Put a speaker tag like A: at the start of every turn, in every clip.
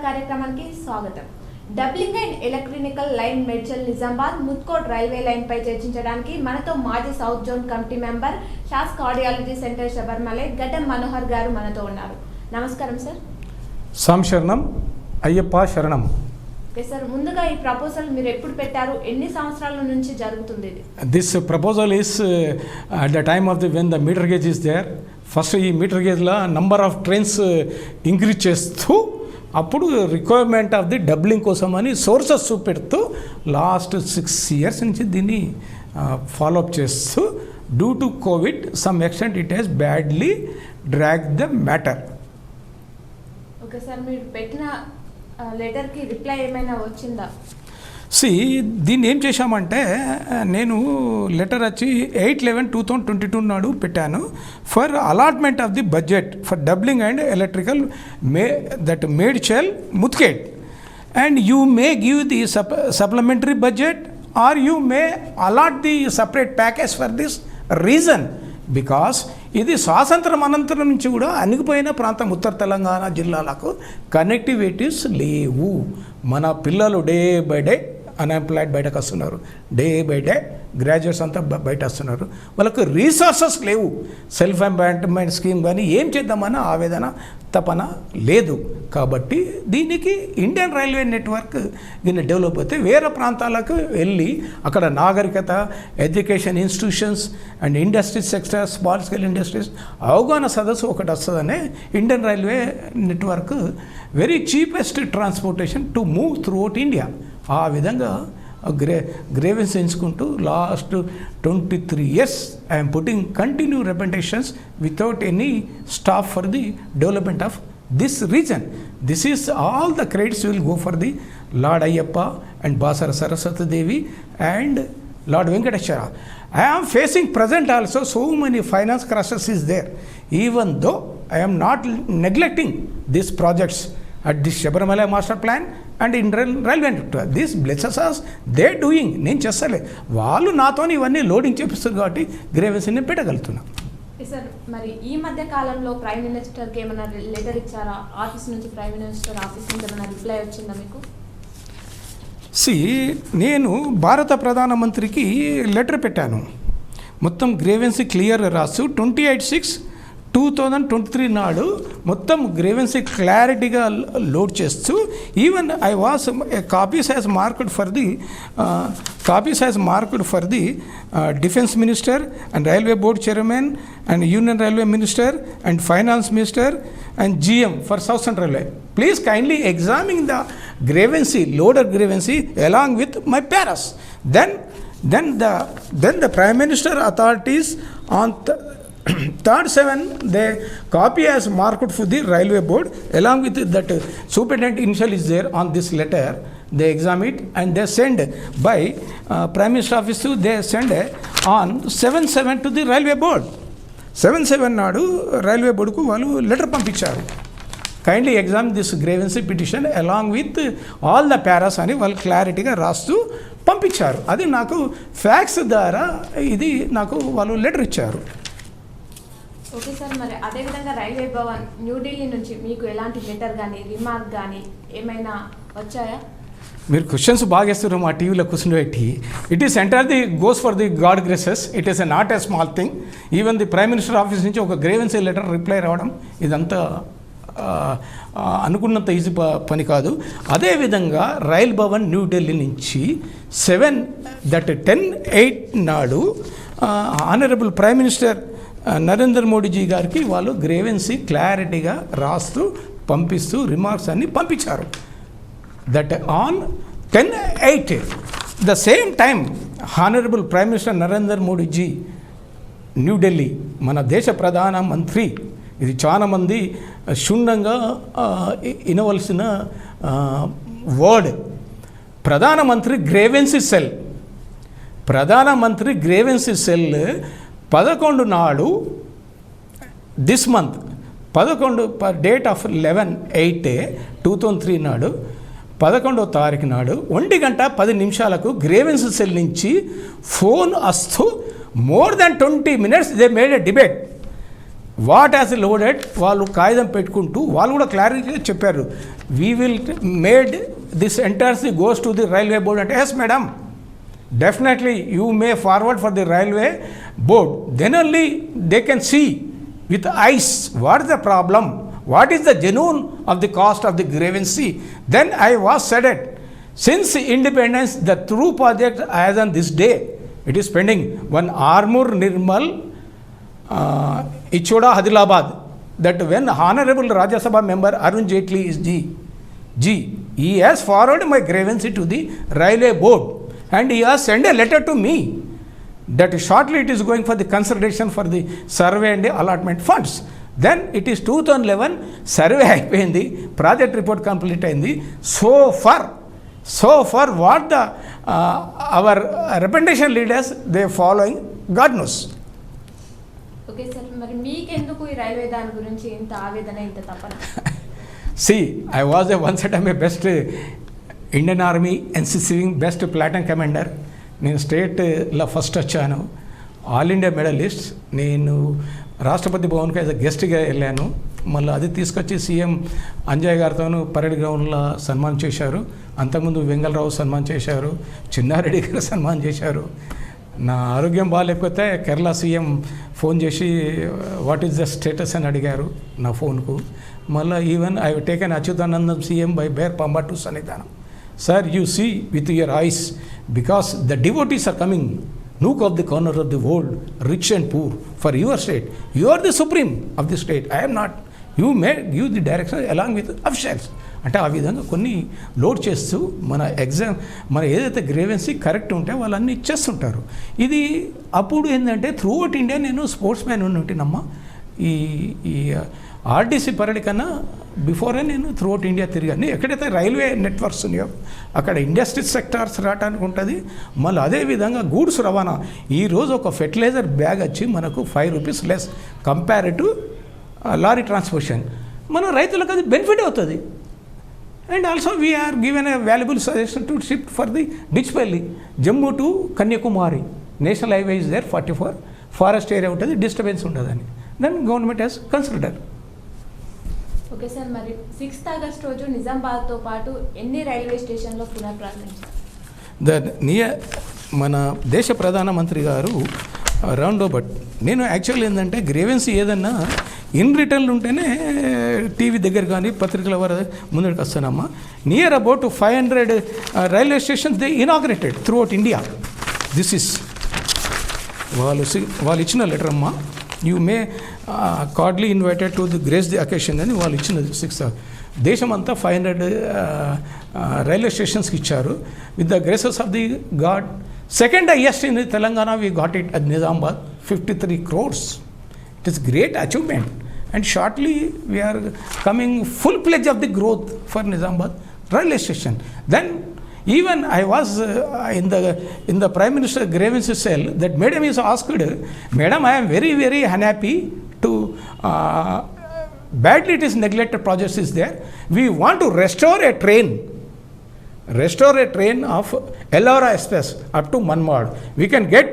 A: కార్యక్రమానికి స్వాగతం. Doubling and electrical line Medchal Nizamabad Mudkhed railway line పై చర్చించడానికి మనతో మాజీ సౌత్ జోన్ కమిటీ మెంబర్ షాస్ కార్డియాలజీ సెంటర్ శబర్మలే గడ్డం మనోహర్ గారు మనతో ఉన్నారు. నమస్కారం సార్.
B: సంశరణం అయ్యప్ప శరణం.
A: ఓకే సార్, ముందుగా ఈ ప్రపోజల్ మీరు ఎప్పుడు పెట్టారు, ఎన్ని సంవత్సరాల నుంచి జరుగుతుంది ఇది?
B: This proposal is at the time of the when the metre gauge is there. First ఈ మీటర్ గేజ్లో నంబర్ ఆఫ్ ట్రైన్స్ ఇంక్రీజ్ చేస్తూ అప్పుడు రిక్వైర్మెంట్ ఆఫ్ ది డబ్లింగ్ కోసం అని సోర్సెస్ చూపెడుతూ లాస్ట్ 6 years నుంచి దీన్ని ఫాలోఅప్ చేస్తూ due to Covid some extent it has badly drag the matter.
A: Okay sir, మీరు పెట్టిన లెటర్కి రిప్లై ఏమైనా వచ్చిందా?
B: దీన్ని ఏం చేశామంటే నేను లెటర్ వచ్చి 8/11/2022 నాడు పెట్టాను for allotment of the budget for doubling and electrical Medchal Mudkhed and you may give the supplementary budget or you may allot the separate package for this region. Because ఇది స్వాతంత్రం అనంతరం నుంచి కూడా అణిగిపోయిన ప్రాంతం ఉత్తర తెలంగాణ జిల్లాలకు కనెక్టివిటీస్ లేవు. మన పిల్లలు డే బై డే అన్ఎంప్లాయిడ్ బయటకు వస్తున్నారు, డే బై డే గ్రాడ్యుయేట్స్ అంతా బయట వస్తున్నారు, వాళ్ళకు రీసోర్సెస్ లేవు. సెల్ఫ్ ఎంప్లాయ్మెంట్ స్కీమ్ కానీ ఏం చేద్దామన్న ఆవేదన తపన లేదు. కాబట్టి దీనికి ఇండియన్ రైల్వే నెట్వర్క్ దీన్ని డెవలప్ అయితే వేరే ప్రాంతాలకు వెళ్ళి అక్కడ నాగరికత, education institutions and industries sector, small scale industries అవగాహన సదస్సు ఒకటి వస్తుందనే Indian railway network very cheapest transportation to move throughout India. ఆ విధంగా గ్రేవెన్స్ ఎంచుకుంటూ last 23 years I'm putting continue representations without any staff for the development of this region. This is all the credits will go for the lord Ayyappa and Basara Saraswati Devi and Lord Venkateshwara. I am facing present also so many finance crises is there. Even though I am not neglecting these projects at this Sabarimala master plan and in railway network. This blesses us, they doing. నేను చేస్తలే, వాళ్ళు నాతో ఇవన్నీ loading చేపిస్తారు కాబట్టి గ్రేవెన్స్ని పెట్టగలుగుతున్నా.
A: Sir, మరి ఈ మధ్య కాలంలో ప్రైమ్ మినిస్టర్కి ఏమైనా లెటర్ ఇచ్చారా? ఆఫీస్ నుంచి ప్రైమ్ మినిస్టర్ ఆఫీస్ నుంచి ఏమైనా రిప్లై వచ్చిందా మీకు?
B: నేను భారత ప్రధానమంత్రికి లెటర్ పెట్టాను. మొత్తం గ్రేవెన్సీ క్లియర్ రాసు 28/6/2023 నాడు మొత్తం గ్రేవెన్సీ క్లారిటీగా లోడ్ చేస్తూ even I was copies has marked for the defence minister and railway board chairman and union railway minister and finance minister and GM for Southern Railway. Please kindly examine the grievancy, loader grievancy along with my paras. Then the Prime Minister authorities on 3rd/7 they copy as marked for the Railway Board along with that superintendent initial is there on this letter. They examine it and they send by Prime Minister office to they send on 7/7 to the Railway Board. 7/7 నాడు railway బోర్డుకు వాళ్ళు letter పంపించారు. Kindly exam this grievance petition along with all the paras అని వాళ్ళు క్లారిటీగా రాస్తూ పంపించారు. అది నాకు ఫ్యాక్స్ ద్వారా ఇది నాకు వాళ్ళు లెటర్ ఇచ్చారు.
A: ఓకే సార్, మరి అదేవిధంగా రైల్వే భవన్ న్యూఢిల్లీ నుంచి మీకు ఎలాంటి లెటర్ కానీ రిమార్క్ కానీ ఏమైనా వచ్చాయా?
B: మీరు క్వశ్చన్స్ బాగా వేస్తారు మా టీవీలో కూర్చుని పెట్టి. It is enter the goes for the God graces. It is not a small thing. Even the prime minister office నుంచి ఒక గ్రేవెన్సీ లెటర్ రిప్లై రావడం ఇదంతా అనుకున్నంత ఈజీ పని కాదు. అదేవిధంగా రైల్ భవన్ న్యూఢిల్లీ నుంచి 10/8 నాడు honourable prime minister Narendra Modiji గారికి వాళ్ళు గ్రేవెన్సీ క్లారిటీగా రాస్తూ పంపిస్తూ రిమార్క్స్ అన్ని పంపించారు. That on 10/8 the same time Honorable Prime Minister Narendra Modi ji new Delhi మన దేశ ప్రధాన మంత్రి, ఇది చాలా మంది క్షుణ్ణంగా వినవలసిన వర్డ్, ప్రధానమంత్రి గ్రేవెన్సీ సెల్ 11 నాడు దిస్ మంత్ 11 డేట్ ఆఫ్ 11/8/2003 నాడు 11వ తారీఖు నాడు 1:10 గ్రేవెన్సీ సెల్ నుంచి ఫోన్ వస్తూ more than 20 minutes they made a debate. What has loaded వాళ్ళు కాగితం పెట్టుకుంటూ వాళ్ళు కూడా క్లారిటీగా చెప్పారు, we will made this entires goes to the railway board అంటే yes madam, definitely you may forward for the railway board, then only they can see with eyes what is the problem, what is the genuine of the cost of the grievance. Then I was said it, since independence the true project as on this day it is pending. One Armoor Nirmal Ichoda Adilabad, that when Honorable Rajya Sabha member Arun Jaitley is G, he has forwarded my grievance to the railway board and he has sent a letter to me that shortly it is going for the consideration for the survey and the allotment funds. Then it is 2011 survey అయిపోయింది, project report complete అయింది. So far what the our representation leaders they following, God knows.
A: Okay sir, మరి మీకెందుకు ఈ railway దాని గురించి ఇంత ఆవేదన, ఇంత తపన?
B: See, I was once at a best Indian army NCC wing best platoon commander. నేను స్టేట్లో ఫస్ట్ వచ్చాను, ఆల్ ఇండియా మెడలిస్ట్. నేను రాష్ట్రపతి భవన్కి యాజ్ అ గెస్ట్గా వెళ్ళాను. మళ్ళీ అది తీసుకొచ్చి సీఎం అంజయ్ గారితోనూ పరేడ్ గ్రౌండ్లో సన్మానం చేశారు. అంతకుముందు వెంగళరావు సన్మానం చేశారు, చిన్నారెడ్డి గారు సన్మానం చేశారు. నా ఆరోగ్యం బాగాలేకపోతే కేరళ సీఎం ఫోన్ చేసి వాట్ ఈస్ ద స్టేటస్ అని అడిగారు నా ఫోన్కు. మళ్ళీ even I taken Achuthanandan CM by bare Pamba to Sannidhanam. Sir, you see with your eyes, because the devotees are coming, nook of the corner of the world, rich and poor, for your state. You are the supreme of the state. I am not. You may give the direction along with officials. అంటే ఆ విధంగా కొన్ని load చేస్తూ మన ఏదైతే grievance correct ఉంటే వాళ్ళన్నీ ఇచ్చేస్తుంటారు. ఇది అప్పుడు ఏంటంటే త్రూ అవుట్ ఇండియా నేను స్పోర్ట్స్ మ్యాన్ ఉంటున్నమ్మా. ఈ ఆర్టీసీ పరేడ్ కన్నా బిఫోరే నేను త్రూ అవుట్ ఇండియా తిరిగాను. ఎక్కడైతే రైల్వే నెట్వర్క్స్ ఉన్నాయో అక్కడ ఇండస్ట్రీ సెక్టార్స్ రావడానికి ఉంటుంది. మళ్ళీ అదేవిధంగా గూడ్స్ రవాణా. ఈరోజు ఒక ఫెర్టిలైజర్ బ్యాగ్ వచ్చి మనకు 5 rupees less compare to lorry transportation. మన రైతులకు అది బెనిఫిట్ అవుతుంది. And also we are given a valuable suggestion to shift for the Dichpally, Jammu to Kanyakumari. National highway is there 44, forest area ఉంటుంది, డిస్టర్బెన్స్ ఉండదని. Then government has consider.
A: Okay sir, మరి 6th August రోజు నిజామాబాద్తో పాటు ఎన్ని రైల్వే స్టేషన్లో పునఃప్రారంభించారు?
B: మన దేశ ప్రధానమంత్రి గారు రౌండ్ బట్ నేను యాక్చువల్ ఏంటంటే గ్రీవెన్సీ ఏదన్నా ఇన్ రిటర్న్ ఉంటేనే టీవీ దగ్గర కానీ పత్రికల వారు ముందుకు వస్తానమ్మా. Near about 500 railway stations they inaugurated throughout India. This is వాళ్ళు ఇచ్చిన లెటర్ అమ్మా. You may cordially invited to the grace the occasion అని వాళ్ళు ఇచ్చినది. 6 దేశమంతా 500 రైల్వే స్టేషన్స్కి ఇచ్చారు with the graces of the God. Second highest in Telangana we got it at Nizamabad, 53 crores. It is great achievement and shortly we are coming full pledge of the growth for Nizamabad railway station. Then even I was in the Prime Minister grievance cell, that madam is asked, madam I am very very unhappy to badly it is neglected projects is there. We want to restore a train of Ellora Express up to Manmad. We can get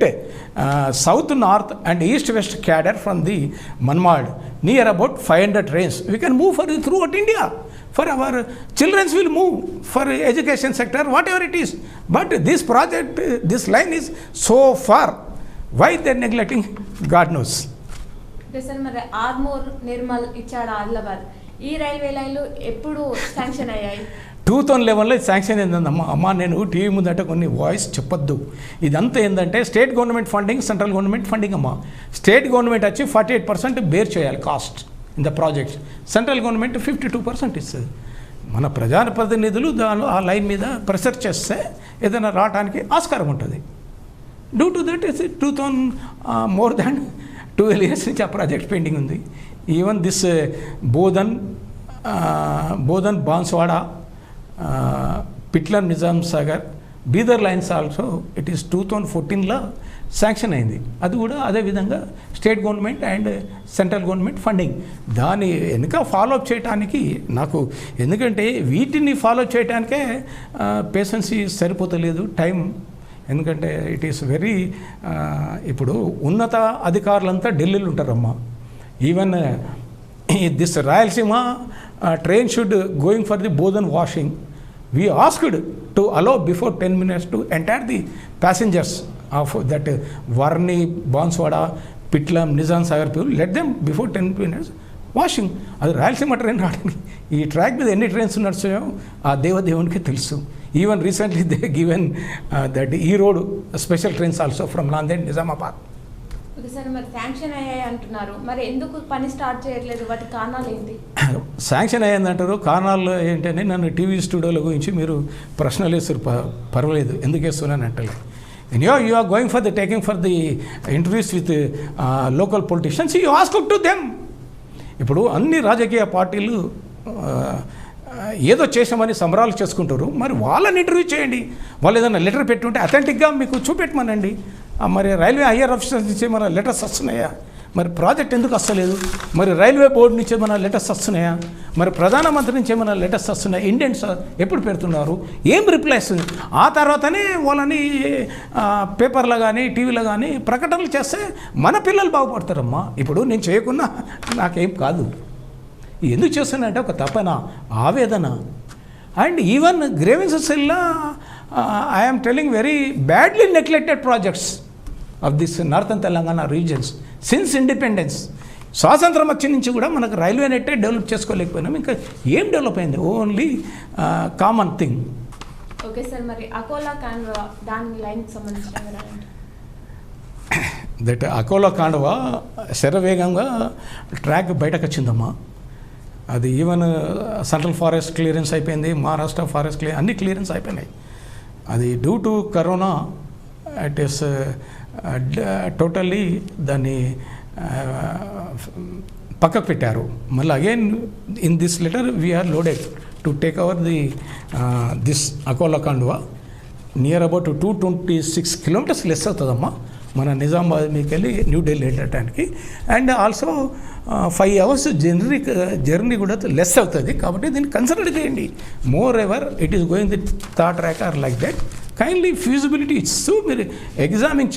B: south, north and east west cadre from the Manmad, near about 500 trains. We can move throughout India. For our children will move for education sector, whatever it is. But this project, this line is so far. Why they are neglecting, God knows.
A: Sir, మరి ఆర్మూర్, నిర్మల్, ఇచ్చాడ, ఆదిలాబాద్ ఈ railway లైన్లు ఎప్పుడు sanction అయ్యాయి?
B: 2011లో sanction ఏంటమ్మా. అమ్మా నేను TV ముందట కొన్ని వాయిస్ చెప్పొద్దు. ఇదంతా ఏంటంటే state government funding, central government funding అమ్మా. స్టేట్ గవర్నమెంట్ వచ్చి 48% బేర్ చేయాలి cost in the projects. Central government 52% ఇస్తుంది. మన ప్రజాప్రతినిధులు దానిలో ఆ లైన్ మీద ప్రెషర్ చేస్తే ఏదైనా రావడానికి ఆస్కారం ఉంటుంది. Due to that is 2000 more than 12 years నుంచి ఆ ప్రాజెక్ట్ పెండింగ్ ఉంది. Even this Bodhan Banswada, Pitlam Nizam Sagar, Bidar lines also it is 2014లో శాంక్షన్ అయింది. అది కూడా అదేవిధంగా state government and central government funding. దాని వెనుక ఫాలోఅప్ చేయడానికి నాకు, ఎందుకంటే వీటిని ఫాలోఅప్ చేయడానికే పేషెన్సీ సరిపోతలేదు టైం. ఎందుకంటే ఇట్ ఈస్ వెరీ ఇప్పుడు ఉన్నత అధికారులంతా ఢిల్లీలో ఉంటారమ్మా. Even this Rayalaseema train should going for the Bodhan washing. We asked to allow before 10 minutes to enter the passengers of that Varni, Banswada, Pitlam, Nizam Sagar people. Let them before 10 minutes washing. అది Rayalaseema train రావడానికి ఈ track మీద ఎన్ని trains నడుస్తాయో ఆ దేవదేవునికి తెలుసు. Even recently they given that ఈ road special trains also from Nanded Nizamabad.
A: Okay sir, మరి శాంక్షన్ అయ్యాయి అంటున్నారు, మరి ఎందుకు పని స్టార్ట్ చేయట్లేదు? వాటి కారణాలు ఏంటి?
B: శాంక్షన్ అయ్యిందంటారు, కారణాలు ఏంటని నన్ను టీవీ స్టూడియోల గురించి మీరు ప్రశ్నలు వేస్తారు. పర్వాలేదు, ఎందుకు వేస్తున్నాను అంటే you are going for the taking for the interviews with local politicians, you ask to them. ఇప్పుడు అన్ని రాజకీయ పార్టీలు ఏదో చేసామని సంబరాలు చేసుకుంటారు, మరి వాళ్ళని ఇంటర్వ్యూ చేయండి. వాళ్ళు ఏదైనా లెటర్ పెట్టుంటే అథెంటిక్గా మీకు చూపెట్టమనండి. మరి రైల్వే హయ్యర్ ఆఫీసర్స్ నుంచి మన లెటర్స్ వస్తున్నాయా? మరి ప్రాజెక్ట్ ఎందుకు వస్తలేదు? మరి రైల్వే బోర్డు నుంచి ఏమైనా లెటర్స్ వస్తున్నాయా? మరి ప్రధానమంత్రి నుంచి ఏమైనా లెటర్స్ వస్తున్నాయా? ఇండియన్స్ ఎప్పుడు పెడుతున్నారు? ఏం రిప్లై వస్తుంది? ఆ తర్వాతనే వాళ్ళని పేపర్లో కానీ టీవీలో కానీ ప్రకటనలు చేస్తే మన పిల్లలు బాగుపడతారమ్మా. ఇప్పుడు నేను చేయకున్నా నాకేం కాదు. ఎందుకు చేస్తానంటే ఒక తపన, ఆవేదన. అండ్ ఈవెన్ గ్రీవెన్సెస్ ఇలా I'm telling very badly neglected projects of this northern Telangana reasons since independence. స్వాతంత్రం వచ్చి నుంచి కూడా మనకు రైల్వే నెట్టే డెవలప్ చేసుకోలేకపోయినాం. ఇంకా ఏం డెవలప్ అయింది? Only common thing.
A: Okay sir, మరి అకోలా కాండ్వా దాని లైన్కి సంబంధించిన
B: దట్ అకోలా కాండ్వా శరవేగంగా ట్రాక్ బయటకు వచ్చిందమ్మా. అది ఈవెన్ సెంట్రల్ ఫారెస్ట్ క్లియరెన్స్ అయిపోయింది, మహారాష్ట్ర ఫారెస్ట్ అన్ని క్లియరెన్స్ అయిపోయినాయి. అది due to corona it is totally దాన్ని పక్కకు పెట్టారు. మళ్ళీ again in this letter we are loaded to take over the this Akola Khandwa near about 226 kilometres less అవుతుందమ్మా మన నిజామాబాద్ మీకు వెళ్ళి న్యూఢిల్లీ వెళ్ళటానికి. అండ్ ఆల్సో 5 hours జర్నీ కూడా లెస్ అవుతుంది. కాబట్టి దీన్ని కన్సిడర్ చేయండి. Moreover it is going the third track or like that. Kindly feasibility ఇస్తూ మీరు ఎగ్జామిన్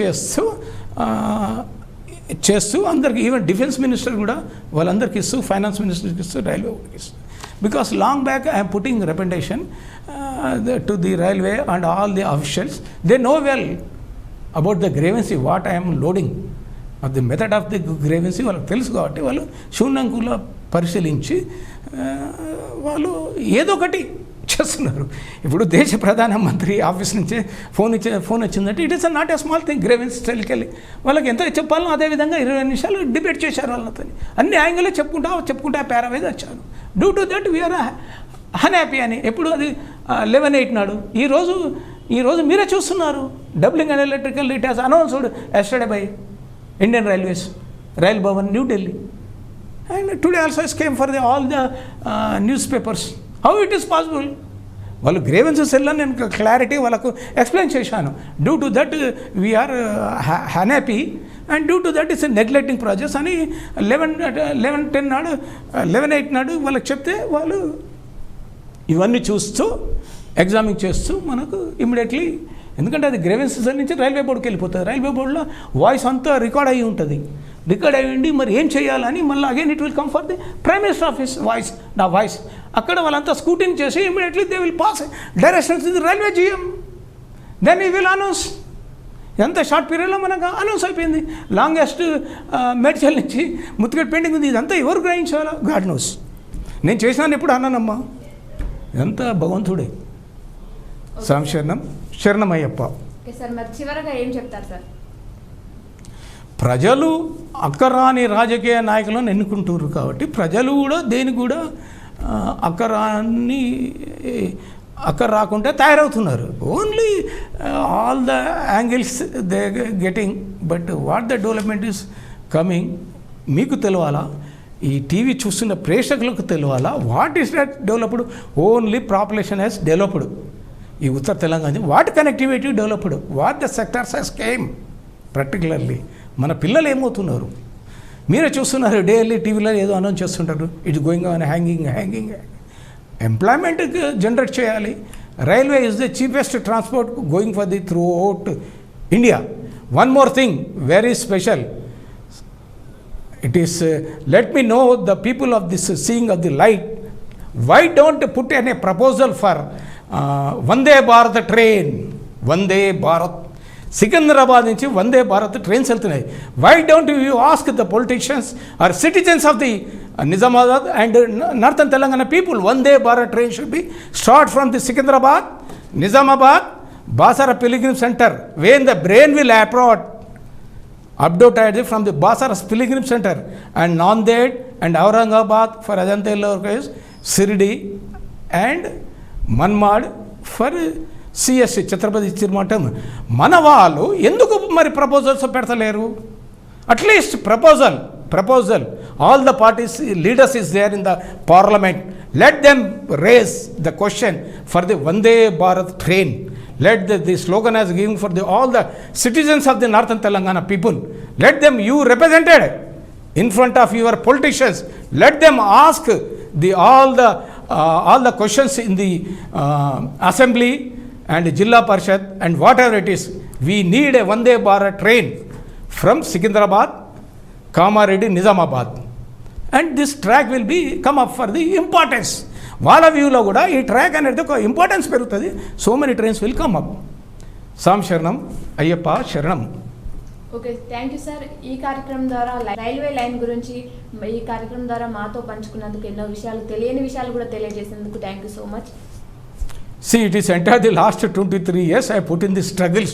B: చేస్తూ అందరికి ఈవెన్ డిఫెన్స్ మినిస్టర్ కూడా వాళ్ళందరికీ ఇస్తూ, ఫైనాన్స్ మినిస్టర్కి ఇస్తూ, రైల్వేకి ఇస్తూ. Because long back I'm putting recommendation to the railway and all the officials. They know well about the grievance what I'm loading of the method of the grievance వాళ్ళకి తెలుసు. కాబట్టి వాళ్ళు శూన్యంకులో పరిశీలించి వాళ్ళు ఏదో ఒకటి చేస్తున్నారు. ఇప్పుడు దేశ ప్రధానమంత్రి ఆఫీస్ నుంచే ఫోన్ వచ్చిందంటే it is not a small thing. Grievance వెళ్ళి వాళ్ళకి ఎంత చెప్పాలో అదేవిధంగా 20 నిమిషాలు డిబేట్ చేశారు వాళ్ళతో. అన్ని యాంగిల్లో చెప్పుకుంటా పారావైజ్ వచ్చారు. Due to that we are unhappy అని. ఎప్పుడు అది 11/8 నాడు. ఈరోజు మీరే చూస్తున్నారు. Doubling and electrical it has announced yesterday by Indian railways, rail Bhavan, New Delhi. And today also came for all the news papers. How it is possible? వాళ్ళు గ్రీవెన్సెస్ వెళ్ళని నేను క్లారిటీ వాళ్ళకు ఎక్స్ప్లెయిన్ చేశాను. Due to that we are unhappy and due to that is neglecting projects అని 11/10 నాడు 11/8 నాడు వాళ్ళకి చెప్తే వాళ్ళు ఇవన్నీ చూస్తూ ఎగ్జామిన్ చేస్తూ మనకు ఇమ్మీడియట్లీ, ఎందుకంటే అది గ్రీవెన్సెస్ నుంచి రైల్వే బోర్డుకి వెళ్ళిపోతుంది. రైల్వే బోర్డులో వాయిస్ అంతా రికార్డ్ అయ్యి ఉంటుంది. రికార్డ్ అయ్యండి మరి ఏం చేయాలని మళ్ళీ again it will come for the prime minister office voice, నా వాయిస్. అక్కడ వాళ్ళంతా స్కూటింగ్ చేసి immediately they will pass directions the railway GM. Then he will announce. ఎంత షార్ట్ పీరియడ్లో మనకు అనౌన్స్ అయిపోయింది. లాంగెస్ట్ మేడ్చల్ నుంచి ముత్తుగడ్ పెండింగ్ ఉంది. ఇదంతా ఎవరు గ్రహించాలో గాడ్ నోస్. నేను చేసినాను ఎప్పుడు అన్నానమ్మా, ఇదంతా భగవంతుడే. శరణమయ్యప్ప.
A: ఓకే సార్, మరి చివరగా ఏం చెప్తారు సార్?
B: ప్రజలు అక్కరాని రాజకీయ నాయకులను ఎన్నుకుంటున్నారు కాబట్టి ప్రజలు కూడా దేనికి కూడా అక్కర రాకుండా తయారవుతున్నారు. Only all the angles they getting, but what the development is coming మీకు తెలియాలా, ఈ టీవీ చూస్తున్న ప్రేక్షకులకు తెలియాలా. What is that developed? Only population has developed. ఈ ఉత్తర Telangana what connectivity developed, what the sectors has came particularly. మన పిల్లలు ఏమవుతున్నారు మీరే చూస్తున్నారు. డైలీ టీవీలో ఏదో అనౌన్స్ చేస్తుంటారు, it's going on hanging. Employment generate చేయాలి. Railway is the cheapest transport going for the throughout India. One more thing very special, it is let me know the people of this seeing of the light, why don't put in a proposal for Vande Bharat train, Vande Bharat, Secunderabad నుంచి Vande Bharat trains వెళ్తున్నాయి. Why don't you ask the politicians are citizens of the Nizamabad and northern Telangana people, Vande Bharat train should be start from the Secunderabad, Nizamabad, Basara pilgrim centre, when the brain will updated from the Basaras Pilgrim Center and Nanded and Aurangabad for Ajanta Ellora, Sirdi and Manmad for CSC Chhatrapati Chirmatam. మన వాళ్ళు ఎందుకు మరి proposals పెడతలేరు? At least proposal all the parties leaders is there in the parliament, let them raise the question for the Vande Bharat train. Let the slogan as given for all the citizens of the Northern Telangana people. Let them, you represented in front of your politicians, let them ask all the questions in the assembly and Jilla Parishad and whatever it is. We need a Vande Bharat train from Secunderabad, Kamareddy, Nizamabad. And this track will be come up for the importance. వాళ్ళ వ్యూలో కూడా ఈ track అనేది ఒక importance పెరుగుతుంది. So many trains will come up. సాం శరణం, అయ్యప్ప శరణం.
A: Okay, thank you sir. ఈ కార్యక్రమం ద్వారా రైల్వే లైన్ గురించి ఈ కార్యక్రమం ద్వారా మాతో పంచుకున్నందుకు, ఎన్నో విషయాలు తెలియని విషయాలు కూడా తెలియజేసినందుకు thank you so much.
B: See, it is entire the last 23 years I put in the struggles.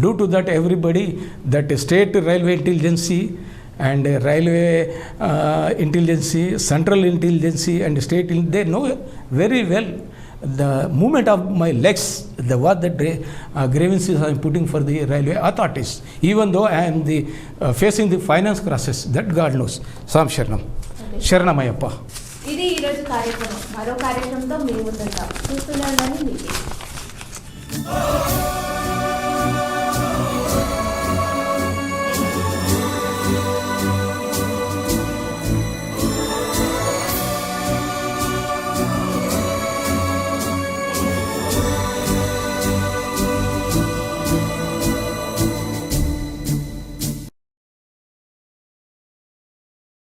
B: Due to that, everybody, that state railway intelligence and railway intelligence, central intelligence and state, they know very well the movement of my legs, what the grievances I am putting for the railway authorities. Even though I am facing the finance crisis, that God knows. Sam Sharanam. Sharanam
A: ఇది ఈరోజు కార్యక్రమం. మరో కార్యక్రమంతో మీ ముందుంటాం. చూస్తూనే ఉండండి. మీకు